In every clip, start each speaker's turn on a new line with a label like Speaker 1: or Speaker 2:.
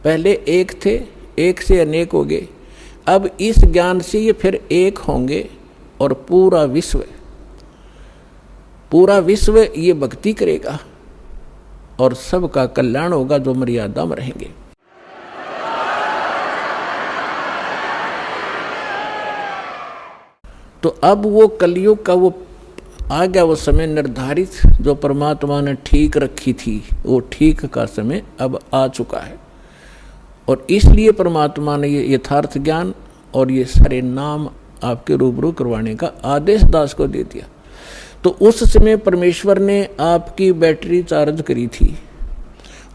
Speaker 1: पहले एक थे, एक से अनेक हो गए, अब इस ज्ञान से ये फिर एक होंगे और पूरा विश्व ये भक्ति करेगा और सबका कल्याण होगा जो मर्यादा में रहेंगे। तो अब वो कलयुग का वो आ गया, वो समय निर्धारित जो परमात्मा ने ठीक रखी थी, वो ठीक का समय अब आ चुका है। और इसलिए परमात्मा ने ये यथार्थ ज्ञान और ये सारे नाम आपके रूबरू करवाने का आदेश दास को दे दिया। तो उस समय परमेश्वर ने आपकी बैटरी चार्ज करी थी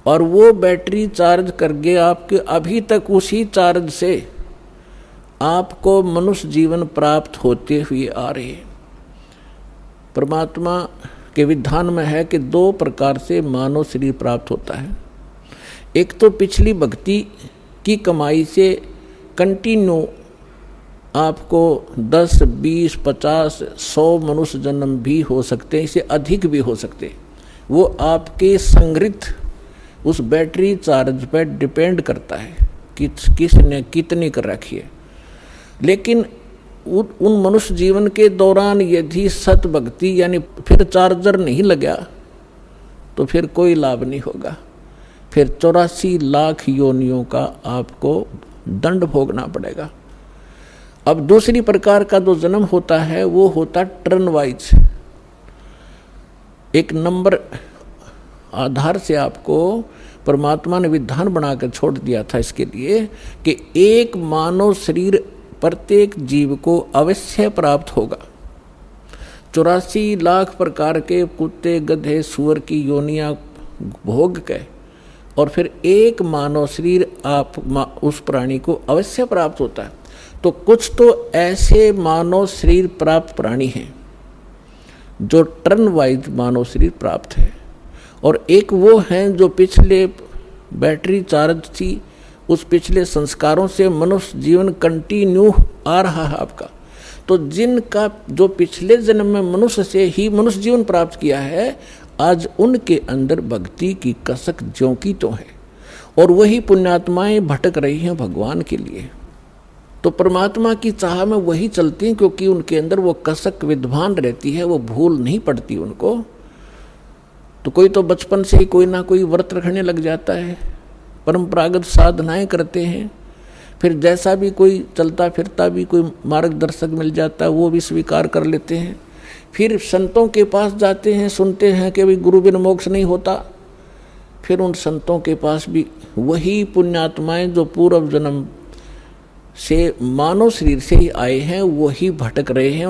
Speaker 1: और वो बैटरी चार्ज करके आपके अभी तक उसी चार्ज से आपको मनुष्य जीवन प्राप्त होते हुए आ रहे हैं। परमात्मा के विधान में है कि 2 प्रकार से मानव शरीर प्राप्त होता है। एक तो पिछली भक्ति की कमाई से कंटिन्यू आपको 10, 20, 50, 100 मनुष्य जन्म भी हो सकते हैं, इससे अधिक भी हो सकते हैं। वो आपके संग्रहित उस बैटरी चार्ज पर डिपेंड करता है कि किसने कितनी कर रखी है। लेकिन उन मनुष्य जीवन के दौरान यदि सत भक्ति यानी फिर चार्जर नहीं लगा तो फिर कोई लाभ नहीं होगा, फिर 84 लाख योनियों का आपको दंड भोगना पड़ेगा। अब दूसरी प्रकार का जो जन्म होता है वो होता टर्न वाइज, एक नंबर आधार से आपको परमात्मा ने विधान बनाकर छोड़ दिया था इसके लिए कि एक मानव शरीर प्रत्येक जीव को अवश्य प्राप्त होगा। 84 लाख प्रकार के कुत्ते, गधे, सुअर की योनियां भोग के और फिर एक मानव शरीर आप उस प्राणी को अवश्य प्राप्त होता है। तो कुछ तो ऐसे मानव शरीर प्राप्त प्राणी हैं जो टर्न वाइज मानव शरीर प्राप्त है, और एक वो हैं जो पिछले बैटरी चार्ज थी, उस पिछले संस्कारों से मनुष्य जीवन कंटिन्यू आ रहा है आपका। तो जिनका जो पिछले जन्म में मनुष्य से ही मनुष्य जीवन प्राप्त किया है, आज उनके अंदर भक्ति की कसक ज्यों की तो है और वही पुण्यात्माएं भटक रही हैं भगवान के लिए। तो परमात्मा की चाह में वही चलती हैं क्योंकि उनके अंदर वो कसक विद्वान रहती है, वो भूल नहीं पड़ती उनको। तो कोई तो बचपन से ही कोई ना कोई व्रत रखने लग जाता है, परंपरागत साधनाएं करते हैं, फिर जैसा भी कोई चलता फिरता भी कोई मार्गदर्शक मिल जाता है वो भी स्वीकार कर लेते हैं। फिर संतों के पास जाते हैं, सुनते हैं कि भाई गुरु बिन मोक्ष नहीं होता। फिर उन संतों के पास भी वही पुण्यात्माएं जो पूर्व जन्म से मानव शरीर से ही आए हैं वही भटक रहे हैं।